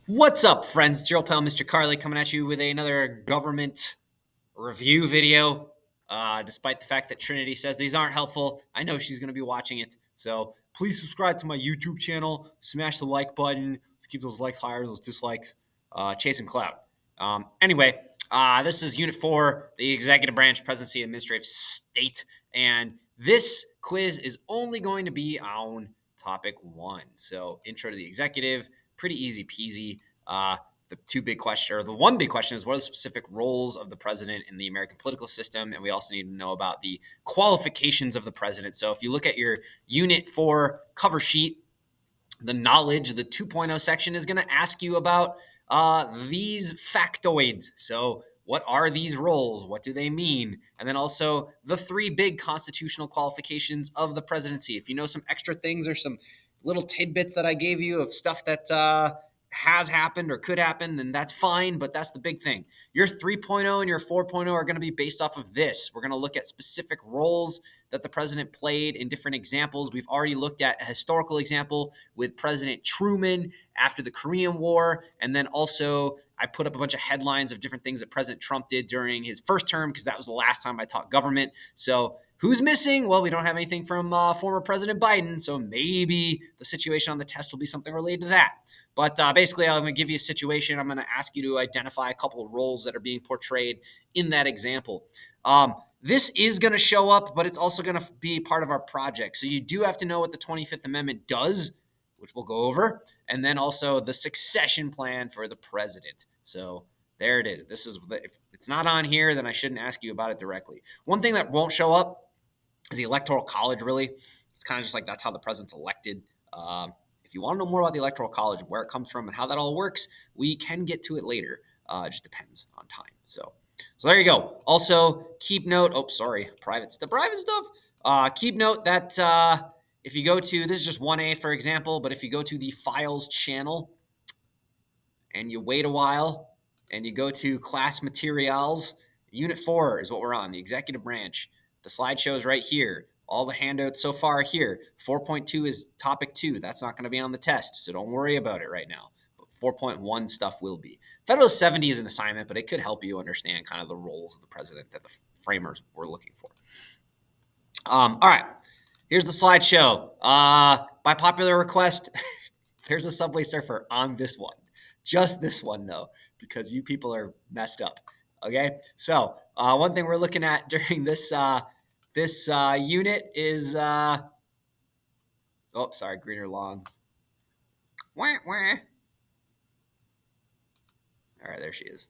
What's up, friends? It's your old pal, Mr. Carly, coming at you with another government review video. Despite the fact that Trinity says these aren't helpful, I know she's going to be watching it. So please subscribe to my YouTube channel, smash the like button. Let's keep those likes higher, those dislikes. Chasing clout. This is Unit 4, the Executive Branch, Presidency, Administrative State. And this quiz is only going to be on topic 1. So, intro to the executive, pretty easy peasy. The one big question is what are the specific roles of the president in the American political system? And we also need to know about the qualifications of the president. So if you look at your Unit 4 cover sheet, the knowledge, the 2.0 section is going to ask you about these factoids. So what are these roles? What do they mean? And then also the 3 big constitutional qualifications of the presidency. If you know some extra things or some little tidbits that I gave you of stuff that has happened or could happen, then that's fine, but that's the big thing. Your 3.0 and your 4.0 are going to be based off of this. We're going to look at specific roles that the president played in different examples. We've already looked at a historical example with President Truman after the Korean War. And then also, I put up a bunch of headlines of different things that President Trump did during his first term, because that was the last time I taught government. So who's missing? Well, we don't have anything from former President Biden, so maybe the situation on the test will be something related to that. But basically, I'm going to give you a situation. I'm going to ask you to identify a couple of roles that are being portrayed in that example. This is going to show up, but it's also going to be part of our project. So you do have to know what the 25th Amendment does, which we'll go over, and then also the succession plan for the president. So there it is. If it's not on here, then I shouldn't ask you about it directly. One thing that won't show up is the Electoral College, really. It's kind of just like that's how the president's elected. If you want to know more about the Electoral College, where it comes from, and how that all works, we can get to it later. It just depends on time. So there you go. Also, keep note. Oh, sorry, the private stuff. Keep note that if you go to, this is just 1A for example, but if you go to the files channel and you wait a while and you go to class materials, Unit 4 is what we're on, the executive branch. The slideshow is right here. All the handouts so far are here. 4.2 is topic 2. That's not going to be on the test, so don't worry about it right now. 4.1 stuff will be. Federalist 70 is an assignment, but it could help you understand kind of the roles of the president that the framers were looking for. All right, here's the slideshow. By popular request, there's a Subway Surfer on this one. Just this one, though, because you people are messed up. Okay, so one thing we're looking at during this unit is greener lawns. Wah, wah. All right, there she is.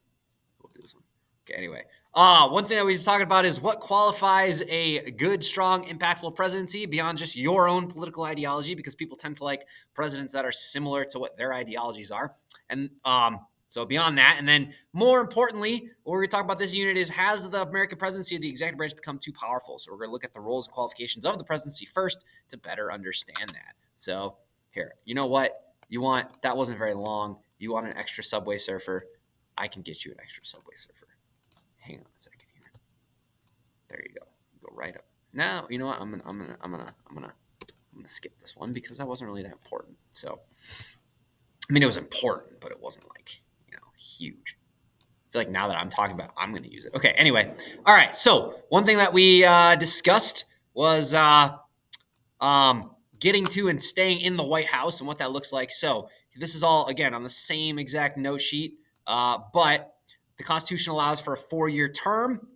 We'll do this one. Okay, anyway. One thing that we've talking about is what qualifies a good, strong, impactful presidency beyond just your own political ideology, because people tend to like presidents that are similar to what their ideologies are. And so beyond that, and then more importantly, what we're going to talk about this unit is, has the American presidency of the executive branch become too powerful? So we're going to look at the roles and qualifications of the presidency first to better understand that. So here, you know what? That wasn't very long. You want an extra Subway Surfer? I can get you an extra Subway Surfer. Hang on a second here. There you go. Go right up. Now, you know what? I'm gonna skip this one because that wasn't really that important. So, I mean, it was important, but it wasn't like, huge. I feel like now that I'm talking about it, I'm going to use it. Okay, anyway. All right, so one thing that we discussed was getting to and staying in the White House and what that looks like. So this is all, again, on the same exact note sheet, but the Constitution allows for a 4-year term.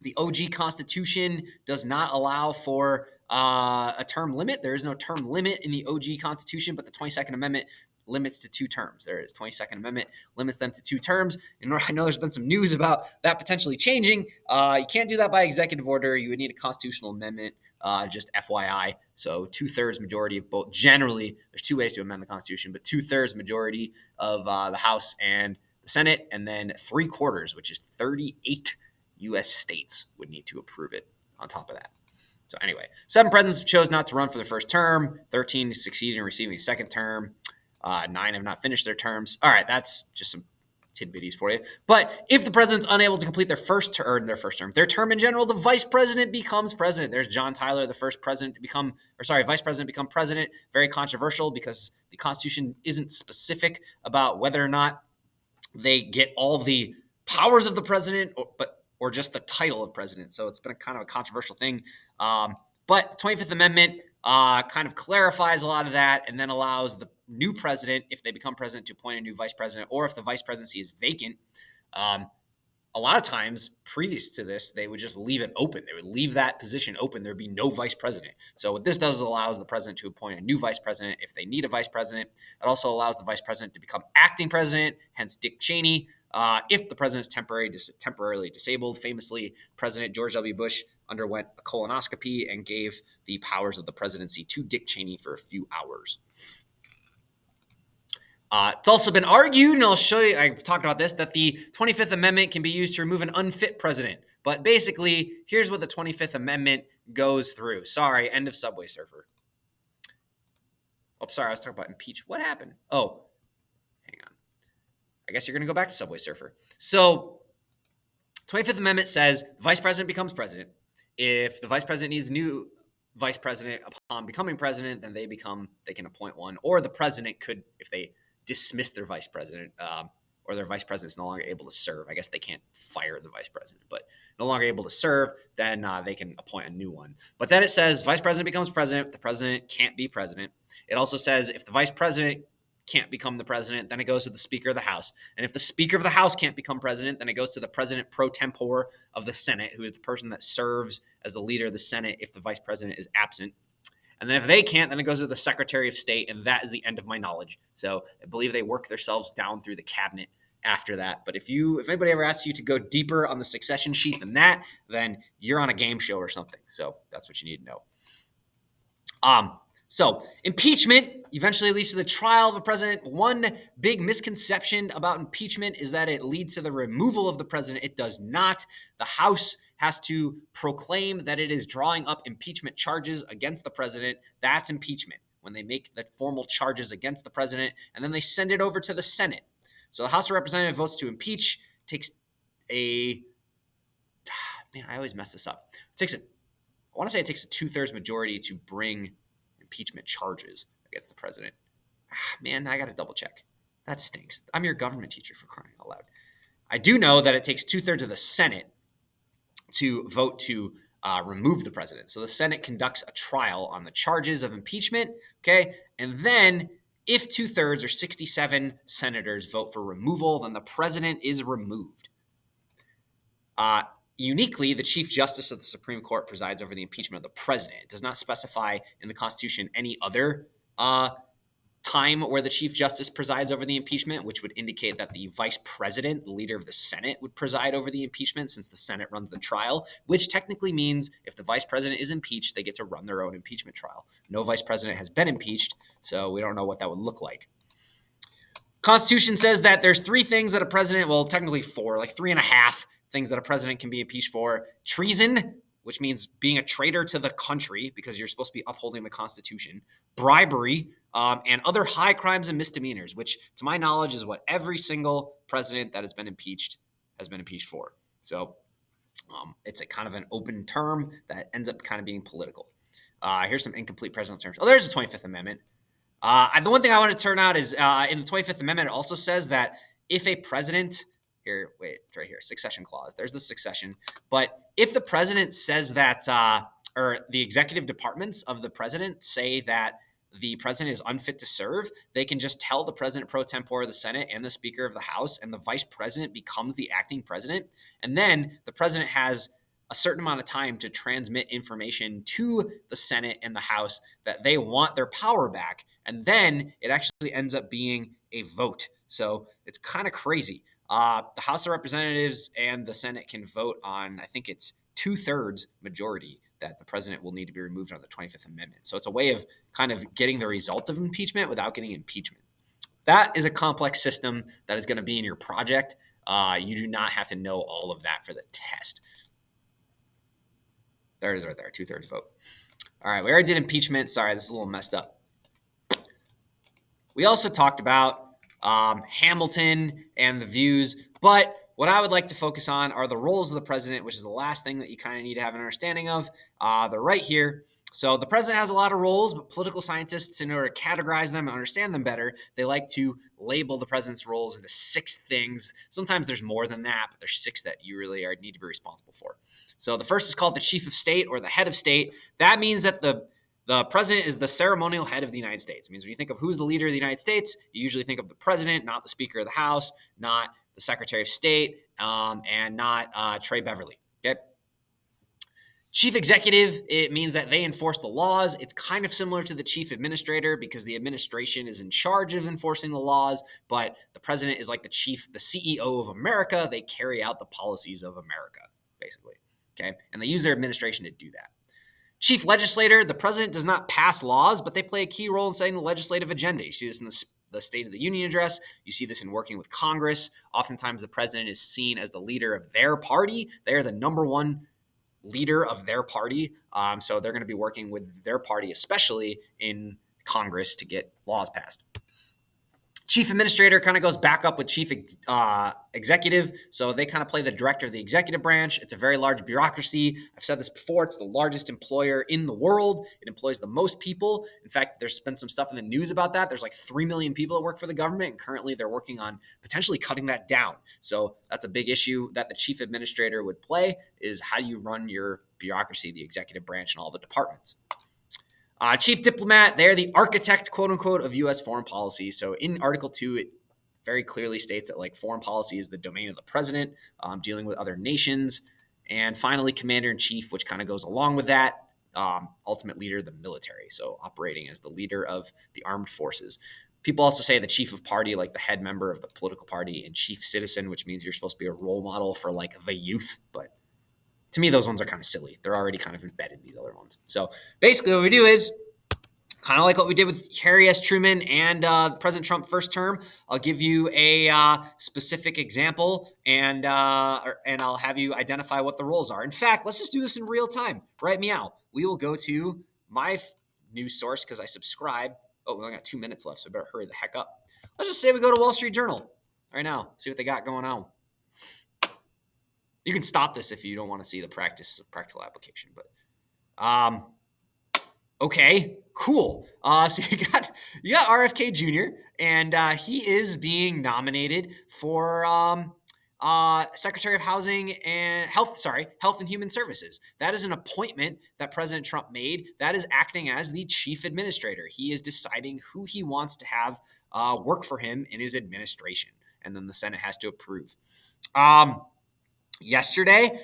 The OG Constitution does not allow for a term limit. There is no term limit in the OG Constitution, but the 22nd Amendment limits to 2 terms. There is 22nd Amendment limits them to 2 terms. And I know there's been some news about that potentially changing. You can't do that by executive order. You would need a constitutional amendment, just FYI. So 2/3 majority of both. Generally, there's 2 ways to amend the Constitution, but 2/3 majority of the House and the Senate, and then 3/4, which is 38 U.S. states would need to approve it on top of that. So anyway, 7 presidents chose not to run for the first term. 13 succeeded in receiving a second term. 9 have not finished their terms. All right, that's just some tidbitties for you. But if the president's unable to complete their their term in general, the vice president becomes president. There's John Tyler, the first president to become, vice president to become president. Very controversial because the Constitution isn't specific about whether or not they get all the powers of the president, or just the title of president. So it's been kind of a controversial thing. But the 25th Amendment kind of clarifies a lot of that, and then allows the new president, if they become president, to appoint a new vice president, or if the vice presidency is vacant. A lot of times previous to this, they would just leave it open. They would leave that position open. There'd be no vice president. So what this does is allows the president to appoint a new vice president if they need a vice president. It also allows the vice president to become acting president, hence Dick Cheney, if the president is temporarily disabled. Famously, President George W. Bush underwent a colonoscopy and gave the powers of the presidency to Dick Cheney for a few hours. It's also been argued, and I'll show you, I've talked about this, that the 25th Amendment can be used to remove an unfit president. But basically, here's what the 25th Amendment goes through. Sorry, end of Subway Surfer. Oh, sorry, I was talking about impeach. What happened? Oh, hang on. I guess you're going to go back to Subway Surfer. So, 25th Amendment says the vice president becomes president. If the vice president needs a new vice president upon becoming president, then they can appoint one. Or the president could, if they dismiss their vice president, or their vice president is no longer able to serve. I guess they can't fire the vice president, but no longer able to serve, then they can appoint a new one. But then it says vice president becomes president. The president can't be president. It also says if the vice president can't become the president, then it goes to the Speaker of the House. And if the Speaker of the House can't become president, then it goes to the president pro tempore of the Senate, who is the person that serves as the leader of the Senate if the vice president is absent. And then if they can't, then it goes to the Secretary of State, and that is the end of my knowledge. So I believe they work themselves down through the cabinet after that. But if anybody ever asks you to go deeper on the succession sheet than that, then you're on a game show or something. So that's what you need to know. So impeachment eventually leads to the trial of a president. One big misconception about impeachment is that it leads to the removal of the president. It does not. The House has to proclaim that it is drawing up impeachment charges against the president. That's impeachment, when they make the formal charges against the president, and then they send it over to the Senate. So the House of Representatives votes to impeach. I always mess this up. I want to say it takes a 2/3 majority to bring impeachment charges against the president. Man, I got to double check. That stinks. I'm your government teacher, for crying out loud. I do know that it takes 2/3 of the Senate to vote to remove the president. So the Senate conducts a trial on the charges of impeachment, okay? And then if 2/3 or 67 senators vote for removal, then the president is removed. Uniquely, the Chief Justice of the Supreme Court presides over the impeachment of the president. It does not specify in the Constitution any other time where the Chief Justice presides over the impeachment, which would indicate that the Vice President, the leader of the Senate, would preside over the impeachment, since the Senate runs the trial, which technically means if the Vice President is impeached, they get to run their own impeachment trial. No Vice President has been impeached, so we don't know what that would look like. Constitution says that there's 3 things that a president, well, technically 4, like 3.5 things that a president can be impeached for. Treason, which means being a traitor to the country because you're supposed to be upholding the Constitution. Bribery, and other high crimes and misdemeanors, which to my knowledge is what every single president that has been impeached for. So it's a kind of an open term that ends up kind of being political. Here's some incomplete presidential terms. Oh, there's the 25th Amendment. The one thing I want to turn out is in the 25th Amendment, it also says that if a president, it's right here, succession clause. There's the succession. But if the president says that, or the executive departments of the president say that the president is unfit to serve, they can just tell the president pro tempore of the Senate and the Speaker of the House, and the vice president becomes the acting president. And then the president has a certain amount of time to transmit information to the Senate and the House that they want their power back. And then it actually ends up being a vote. So it's kind of crazy. The House of Representatives and the Senate can vote on, I think it's 2/3 majority that the president will need to be removed on the 25th Amendment. So it's a way of kind of getting the result of impeachment without getting impeachment. That is a complex system that is going to be in your project. You do not have to know all of that for the test. There it is right there, 2/3 vote. All right, we already did impeachment. Sorry, this is a little messed up. We also talked about Hamilton and the views. But what I would like to focus on are the roles of the president, which is the last thing that you kind of need to have an understanding of. They're right here. So the president has a lot of roles, but political scientists, in order to categorize them and understand them better, they like to label the president's roles into 6 things. Sometimes there's more than that, but there's 6 that you really need to be responsible for. So the first is called the chief of state or the head of state. That means that the president is the ceremonial head of the United States. It means when you think of who's the leader of the United States, you usually think of the president, not the Speaker of the House, not the Secretary of State, and not Trey Beverly. Okay. Chief executive, it means that they enforce the laws. It's kind of similar to the chief administrator because the administration is in charge of enforcing the laws, but the president is like the CEO of America. They carry out the policies of America, basically. Okay. And they use their administration to do that. Chief legislator, the president does not pass laws, but they play a key role in setting the legislative agenda. You see this in the State of the Union address. You see this in working with Congress. Oftentimes, the president is seen as the leader of their party. They are the number one leader of their party. So they're going to be working with their party, especially in Congress, to get laws passed. Chief administrator kind of goes back up with chief executive. So they kind of play the director of the executive branch. It's a very large bureaucracy. I've said this before. It's the largest employer in the world. It employs the most people. In fact, there's been some stuff in the news about that. There's like 3 million people that work for the government, and currently they're working on potentially cutting that down. So that's a big issue that the chief administrator would play, is how do you run your bureaucracy, the executive branch, and all the departments. Chief diplomat, they're the architect, quote unquote, of U.S. foreign policy. So in Article 2, it very clearly states that like foreign policy is the domain of the president, dealing with other nations. And finally, commander in chief, which kind of goes along with that, ultimate leader of the military. So operating as the leader of the armed forces. People also say the chief of party, like the head member of the political party, and chief citizen, which means you're supposed to be a role model for like the youth, but to me, those ones are kind of silly. They're already kind of embedded, these other ones. So basically what we do is kind of like what we did with Harry S. Truman and President Trump first term. I'll give you a specific example, and I'll have you identify what the roles are. In fact, let's just do this in real time. Write me out. We will go to my news source because I subscribe. Oh, we only got 2 minutes left, so I better hurry the heck up. Let's just say we go to Wall Street Journal right now, see what they got going on. You can stop this if you don't want to see the practical application, but okay, cool. So you got RFK Jr. and he is being nominated for Secretary of Housing and Health and Human Services. That is an appointment that President Trump made. That is acting as the chief administrator. He is deciding who he wants to have work for him in his administration, and then the Senate has to approve. Yesterday,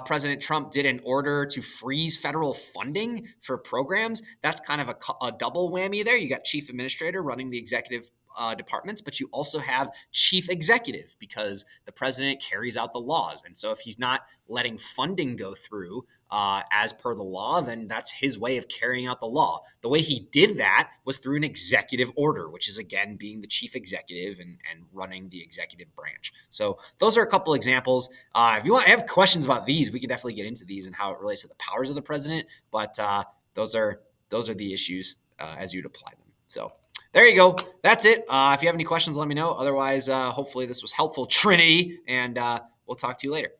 President Trump did an order to freeze federal funding for programs. That's kind of a double whammy there. You got chief administrator running the executive departments, but you also have chief executive because the president carries out the laws. And so if he's not letting funding go through as per the law, then that's his way of carrying out the law. The way he did that was through an executive order, which is, again, being the chief executive and running the executive branch. So those are a couple examples. If you have questions about these, we can definitely get into these and how it relates to the powers of the president. But those are the issues as you'd apply them. So there you go. That's it. If you have any questions, let me know. Otherwise, hopefully this was helpful, Trinity, and we'll talk to you later.